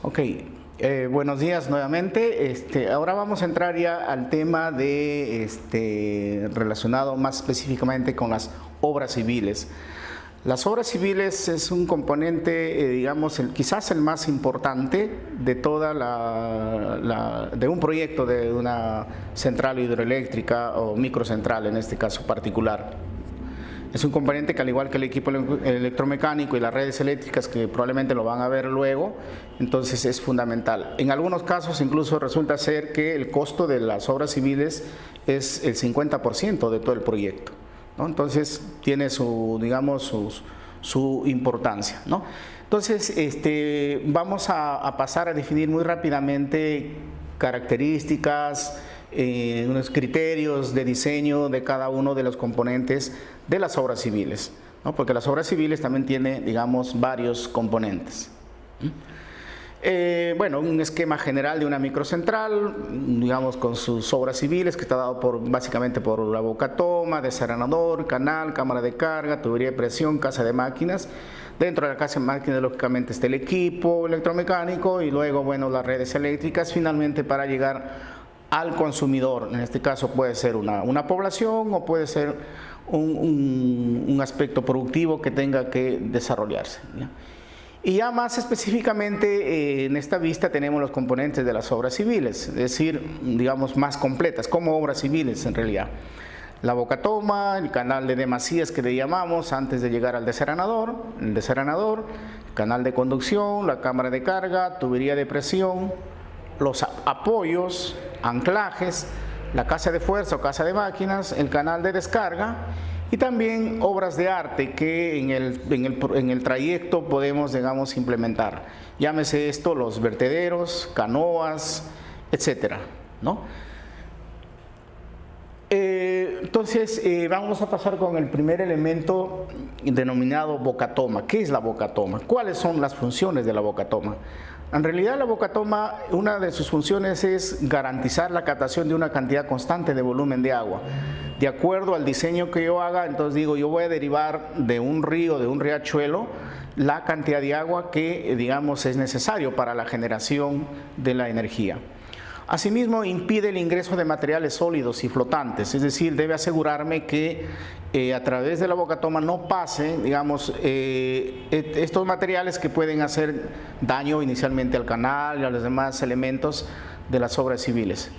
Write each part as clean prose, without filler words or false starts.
Ok, buenos días nuevamente. Ahora vamos a entrar ya al tema de relacionado más específicamente con las obras civiles. Las obras civiles es un componente, digamos, quizás el más importante de toda de un proyecto de una central hidroeléctrica o microcentral en este caso particular. Es un componente que, al igual que el equipo electromecánico y las redes eléctricas, que probablemente lo van a ver luego, entonces es fundamental. En algunos casos incluso resulta ser que el costo de las obras civiles es el 50% de todo el proyecto, ¿no? Entonces tiene su, digamos, su importancia, ¿no? Entonces vamos a pasar a definir muy rápidamente características, unos criterios de diseño de cada uno de los componentes de las obras civiles, ¿no? Porque las obras civiles también tienen, digamos, varios componentes. Bueno, un esquema general de una microcentral, digamos, con sus obras civiles, que está dado básicamente por la boca toma, desarenador, canal, cámara de carga, tubería de presión, casa de máquinas. Dentro de la casa de máquinas, lógicamente, está el equipo electromecánico y luego, bueno, las redes eléctricas, finalmente para llegar al consumidor. En este caso puede ser una población o puede ser un aspecto productivo que tenga que desarrollarse, ¿ya? Y ya más específicamente en esta vista tenemos los componentes de las obras civiles, es decir, digamos, más completas, como obras civiles en realidad. La boca toma, el canal de demasías que le llamamos antes de llegar al desarenador, el canal de conducción, la cámara de carga, tubería de presión, los apoyos, anclajes, la casa de fuerza o casa de máquinas, el canal de descarga y también obras de arte que en el trayecto podemos, digamos, implementar. Llámese esto los vertederos, canoas, etcétera, ¿no? Entonces vamos a pasar con el primer elemento denominado boca toma. ¿Qué es la boca toma? ¿Cuáles son las funciones de la boca toma? En realidad la boca toma, una de sus funciones es garantizar la captación de una cantidad constante de volumen de agua. De acuerdo al diseño que yo haga, entonces digo, yo voy a derivar de un río, de un riachuelo, la cantidad de agua que, digamos, es necesario para la generación de la energía. Asimismo, impide el ingreso de materiales sólidos y flotantes, es decir, debe asegurarme que a través de la boca toma no pasen, digamos, estos materiales que pueden hacer daño inicialmente al canal y a los demás elementos de las obras civiles.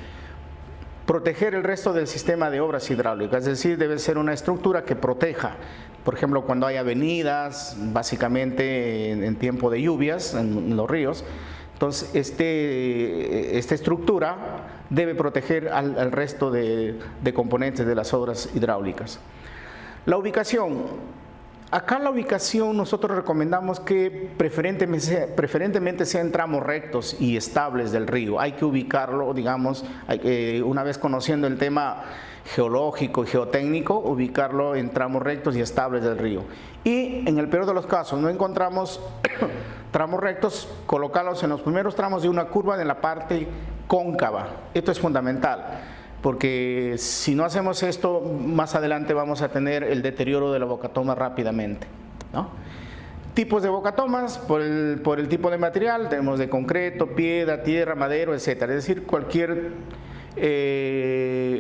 Proteger el resto del sistema de obras hidráulicas, es decir, debe ser una estructura que proteja, por ejemplo, cuando hay avenidas, básicamente en tiempo de lluvias, en los ríos. Entonces, esta estructura debe proteger al resto de componentes de las obras hidráulicas. La ubicación. Acá la ubicación nosotros recomendamos que preferentemente sean tramos rectos y estables del río. Hay que ubicarlo, digamos, una vez conociendo el tema geológico y geotécnico, ubicarlo en tramos rectos y estables del río. Y en el peor de los casos, no encontramos tramos rectos, colocarlos en los primeros tramos de una curva en la parte cóncava. Esto es fundamental, porque si no hacemos esto, más adelante vamos a tener el deterioro de la bocatoma rápidamente, ¿no? Tipos de bocatomas, por el tipo de material, tenemos de concreto, piedra, tierra, madero, etcétera. Es decir, cualquier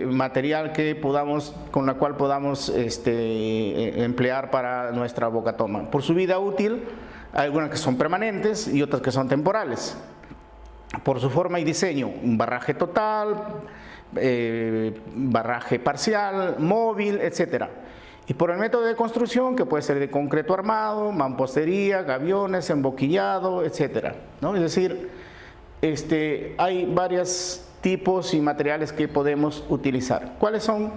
material con la cual podamos emplear para nuestra bocatoma. Por su vida útil, hay algunas que son permanentes y otras que son temporales. Por su forma y diseño, un barraje total, barraje parcial, móvil, etcétera. Y por el método de construcción, que puede ser de concreto armado, mampostería, gaviones, emboquillado, etcétera, ¿no? Es decir, hay varios tipos y materiales que podemos utilizar. ¿Cuáles son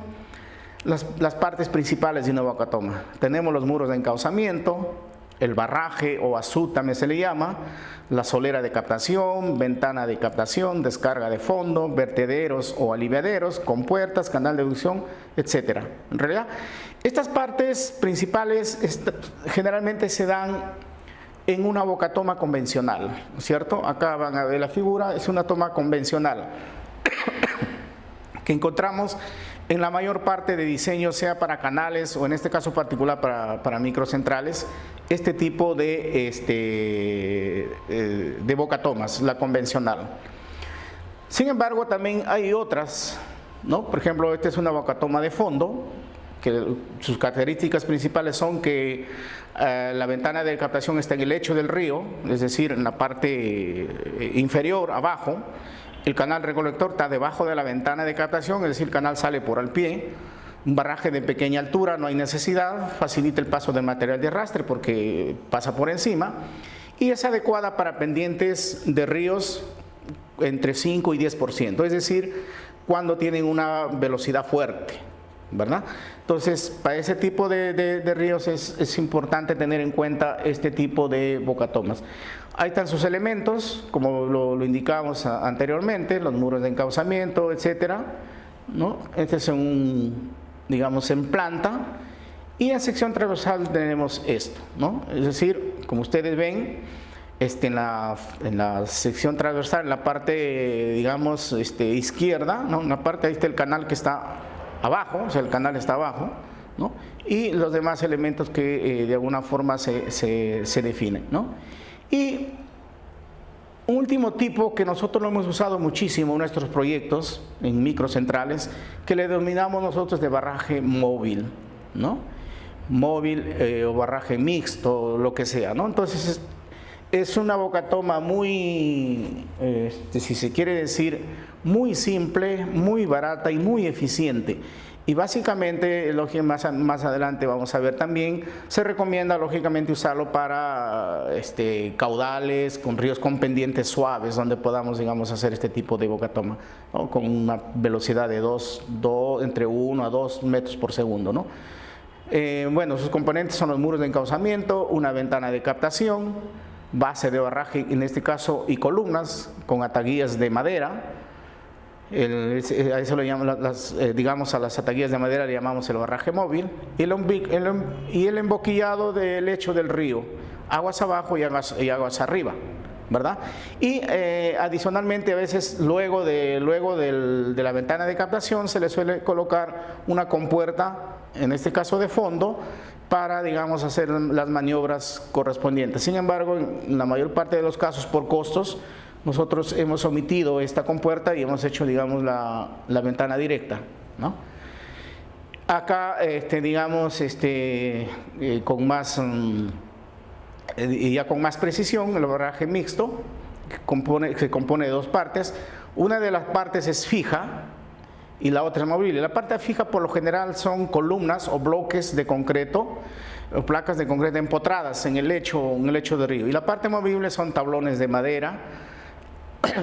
las partes principales de una bocatoma? Tenemos los muros de encauzamiento, el barraje o azud también se le llama, la solera de captación, ventana de captación, descarga de fondo, vertederos o aliviaderos, compuertas, canal de deducción, etcétera. En realidad, estas partes principales generalmente se dan en una bocatoma convencional, ¿cierto? Acá van a ver la figura, es una toma convencional que encontramos en la mayor parte de diseños, sea para canales o en este caso particular para microcentrales, este tipo de de bocatomas, la convencional. Sin embargo, también hay otras, ¿no? Por ejemplo, esta es una bocatoma de fondo, que sus características principales son que la ventana de captación está en el lecho del río, es decir, en la parte inferior, abajo. El canal recolector está debajo de la ventana de captación, es decir, el canal sale por al pie. Un barraje de pequeña altura, no hay necesidad, facilita el paso del material de arrastre porque pasa por encima. Y es adecuada para pendientes de ríos entre 5 y 10%, es decir, cuando tienen una velocidad fuerte, ¿verdad? Entonces, para ese tipo de ríos es importante tener en cuenta este tipo de bocatomas. Ahí están sus elementos, como lo indicábamos anteriormente, los muros de encauzamiento, etcétera, ¿no? Este es digamos, en planta, y en sección transversal tenemos esto, ¿no? Es decir, como ustedes ven, en la sección transversal, en la parte, digamos, izquierda, ¿no? En la parte, ahí está el canal que está abajo, o sea, el canal está abajo, ¿no? Y los demás elementos que de alguna forma se definen, ¿no? Y un último tipo que nosotros lo hemos usado muchísimo en nuestros proyectos, en microcentrales, que le denominamos nosotros de barraje móvil, ¿no? Móvil o barraje mixto, lo que sea, ¿no? Entonces, es una bocatoma muy, si se quiere decir, muy simple, muy barata y muy eficiente. Y básicamente, más adelante vamos a ver también, se recomienda lógicamente usarlo para caudales, con ríos con pendientes suaves, donde podamos, digamos, hacer este tipo de bocatoma, ¿no? Con una velocidad de entre 1 a 2 metros por segundo, ¿no? Bueno, sus componentes son los muros de encauzamiento, una ventana de captación, base de barraje, en este caso, y columnas con ataguillas de madera. A eso le llamamos, digamos, a las ataguillas de madera le llamamos el barraje móvil, y el emboquillado del lecho del río, aguas abajo y aguas arriba, ¿verdad? Y adicionalmente, a veces luego de la ventana de captación se le suele colocar una compuerta, en este caso de fondo, para, digamos, hacer las maniobras correspondientes. Sin embargo, en la mayor parte de los casos, por costos, nosotros hemos omitido esta compuerta y hemos hecho, digamos, la ventana directa, ¿no? Acá, digamos, con más, ya con más precisión, el barraje mixto se compone de dos partes. Una de las partes es fija y la otra es movible. La parte fija, por lo general, son columnas o bloques de concreto o placas de concreto empotradas en el lecho de río. Y la parte movible son tablones de madera,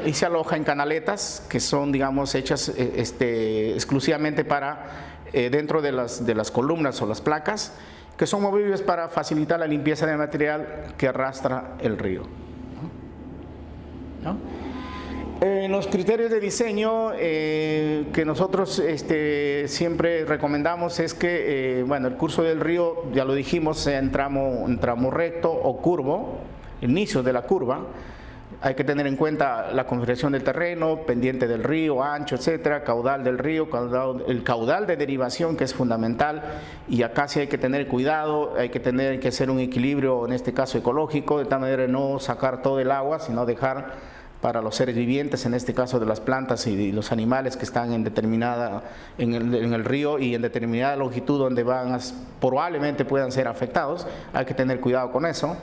y se aloja en canaletas que son, digamos, hechas exclusivamente para dentro de las columnas o las placas, que son movibles para facilitar la limpieza del material que arrastra el río, ¿no? Los criterios de diseño que nosotros siempre recomendamos es que, bueno, el curso del río, ya lo dijimos, sea en tramo recto o curvo, inicio de la curva. Hay que tener en cuenta la configuración del terreno, pendiente del río, ancho, etcétera, caudal del río, el caudal de derivación, que es fundamental, y acá sí hay que tener cuidado, hay que hacer un equilibrio, en este caso ecológico, de tal manera de no sacar todo el agua, sino dejar para los seres vivientes, en este caso de las plantas y los animales que están en el río y en determinada longitud donde probablemente puedan ser afectados. Hay que tener cuidado con eso.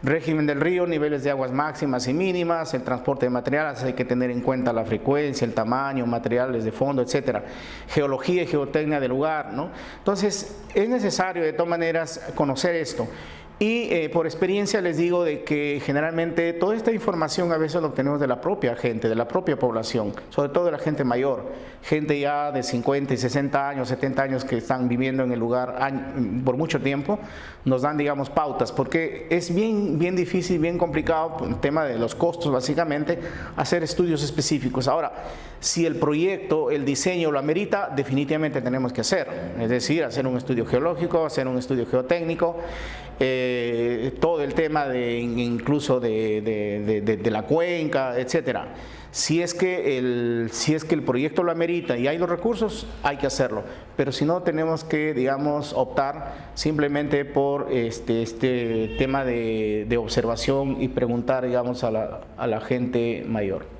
Régimen del río, niveles de aguas máximas y mínimas, el transporte de materiales, hay que tener en cuenta la frecuencia, el tamaño, materiales de fondo, etcétera. Geología y geotecnia del lugar, ¿no? Entonces, es necesario de todas maneras conocer esto. Y por experiencia les digo de que generalmente toda esta información a veces la obtenemos de la propia gente, de la propia población, sobre todo de la gente mayor, gente ya de 50 y 60 años, 70 años que están viviendo en el lugar por mucho tiempo, nos dan, digamos, pautas, porque es bien difícil, bien complicado, por el tema de los costos básicamente, hacer estudios específicos. Ahora, si el proyecto, el diseño lo amerita, definitivamente tenemos que hacer, es decir, hacer un estudio geológico, hacer un estudio geotécnico, todo el tema incluso de la cuenca, etcétera. Si es que el proyecto lo amerita y hay los recursos, hay que hacerlo. Pero si no, tenemos que, digamos, optar simplemente por este tema de observación y preguntar, digamos, a la gente mayor.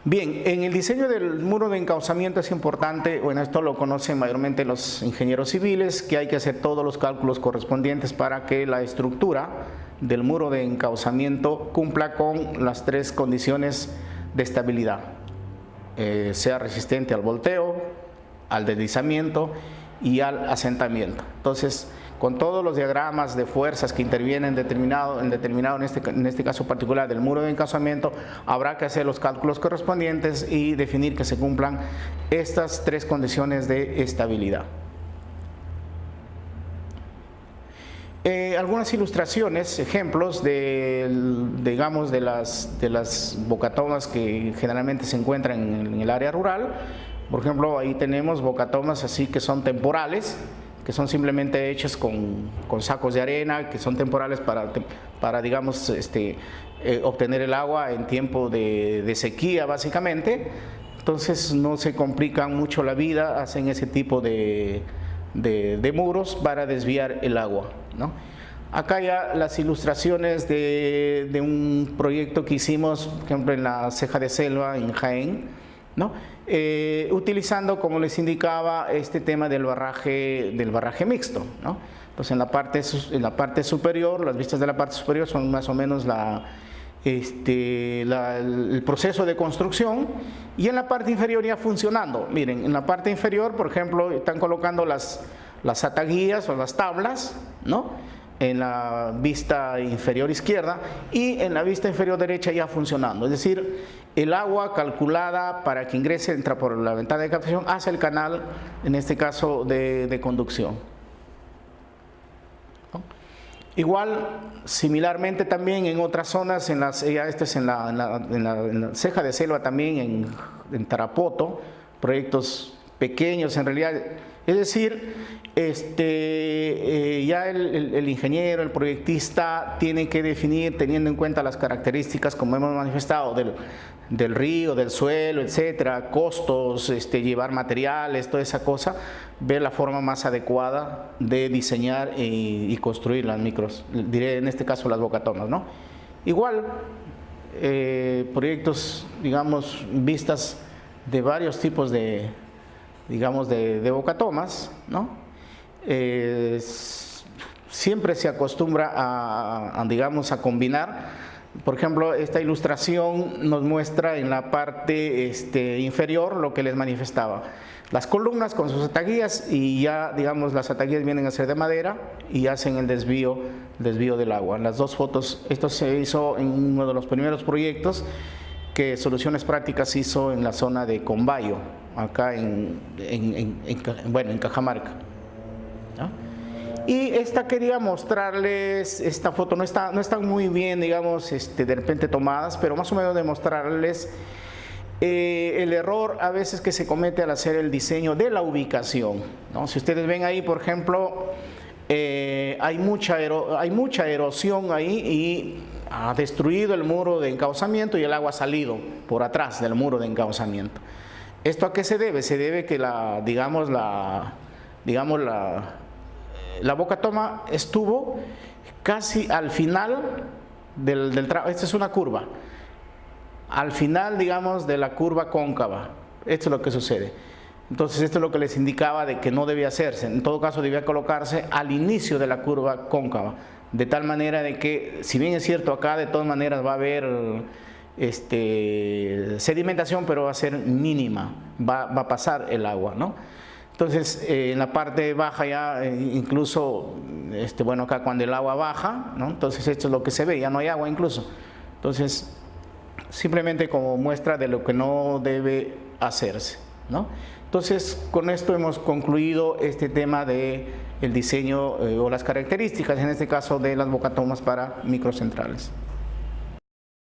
Bien, en el diseño del muro de encauzamiento es importante, bueno, esto lo conocen mayormente los ingenieros civiles, que hay que hacer todos los cálculos correspondientes para que la estructura del muro de encauzamiento cumpla con las 3 condiciones de estabilidad, sea resistente al volteo, al deslizamiento y al asentamiento. Entonces, con todos los diagramas de fuerzas que intervienen en este caso particular del muro de encauzamiento, habrá que hacer los cálculos correspondientes y definir que se cumplan estas 3 condiciones de estabilidad. Algunas ilustraciones, ejemplos digamos, de las bocatomas que generalmente se encuentran en el área rural. Por ejemplo, ahí tenemos bocatomas así que son temporales, que son simplemente hechas con sacos de arena, que son temporales para digamos, obtener el agua en tiempo de sequía, básicamente. Entonces no se complican mucho la vida, hacen ese tipo de muros para desviar el agua, ¿no? Acá ya las ilustraciones de un proyecto que hicimos, por ejemplo, en la Ceja de Selva, en Jaén, ¿no? Utilizando, como les indicaba, este tema del barraje mixto, ¿no? Entonces, en la parte superior, las vistas de la parte superior son más o menos el proceso de construcción, y en la parte inferior ya funcionando. Miren, en la parte inferior, por ejemplo, están colocando las ataguías o las tablas, ¿no?, en la vista inferior izquierda, y en la vista inferior derecha ya funcionando. Es decir, el agua calculada para que ingrese, entra por la ventana de captación hacia el canal, en este caso de conducción, ¿no? Igual, similarmente también en otras zonas, en la Ceja de Selva también, en Tarapoto, proyectos pequeños en realidad. Es decir, ya el ingeniero, el proyectista tiene que definir, teniendo en cuenta las características, como hemos manifestado, del río, del suelo, etcétera, costos, llevar materiales, toda esa cosa, ver la forma más adecuada de diseñar y construir las micros, diré en este caso las bocatomas, ¿no? Igual, proyectos, digamos, vistas de varios tipos de bocatomas, ¿no? Siempre se acostumbra digamos, a combinar. Por ejemplo, esta ilustración nos muestra en la parte inferior lo que les manifestaba. Las columnas con sus ataguías, y ya, digamos, las ataguías vienen a ser de madera y hacen el desvío del agua. Las 2 fotos, esto se hizo en uno de los primeros proyectos que Soluciones Prácticas hizo en la zona de Combayo, acá en Cajamarca, ¿no? Y quería mostrarles, esta foto no están muy bien, digamos, de repente tomadas, pero más o menos demostrarles el error a veces que se comete al hacer el diseño de la ubicación, ¿no? Si ustedes ven ahí, por ejemplo, hay mucha erosión ahí y ha destruido el muro de encauzamiento y el agua ha salido por atrás del muro de encauzamiento. ¿Esto a qué se debe? Se debe que la bocatoma estuvo casi al final del trabajo. Esta es una curva. Al final, digamos, de la curva cóncava. Esto es lo que sucede. Entonces, esto es lo que les indicaba de que no debía hacerse. En todo caso, debía colocarse al inicio de la curva cóncava, de tal manera de que, si bien es cierto, acá de todas maneras va a haber sedimentación, pero va a ser mínima, va a pasar el agua, ¿no? Entonces, en la parte baja ya, incluso, bueno, acá cuando el agua baja, ¿no? Entonces esto es lo que se ve, ya no hay agua incluso. Entonces, simplemente como muestra de lo que no debe hacerse, ¿no? Entonces, con esto hemos concluido este tema de el diseño o las características, en este caso, de las bocatomas para microcentrales.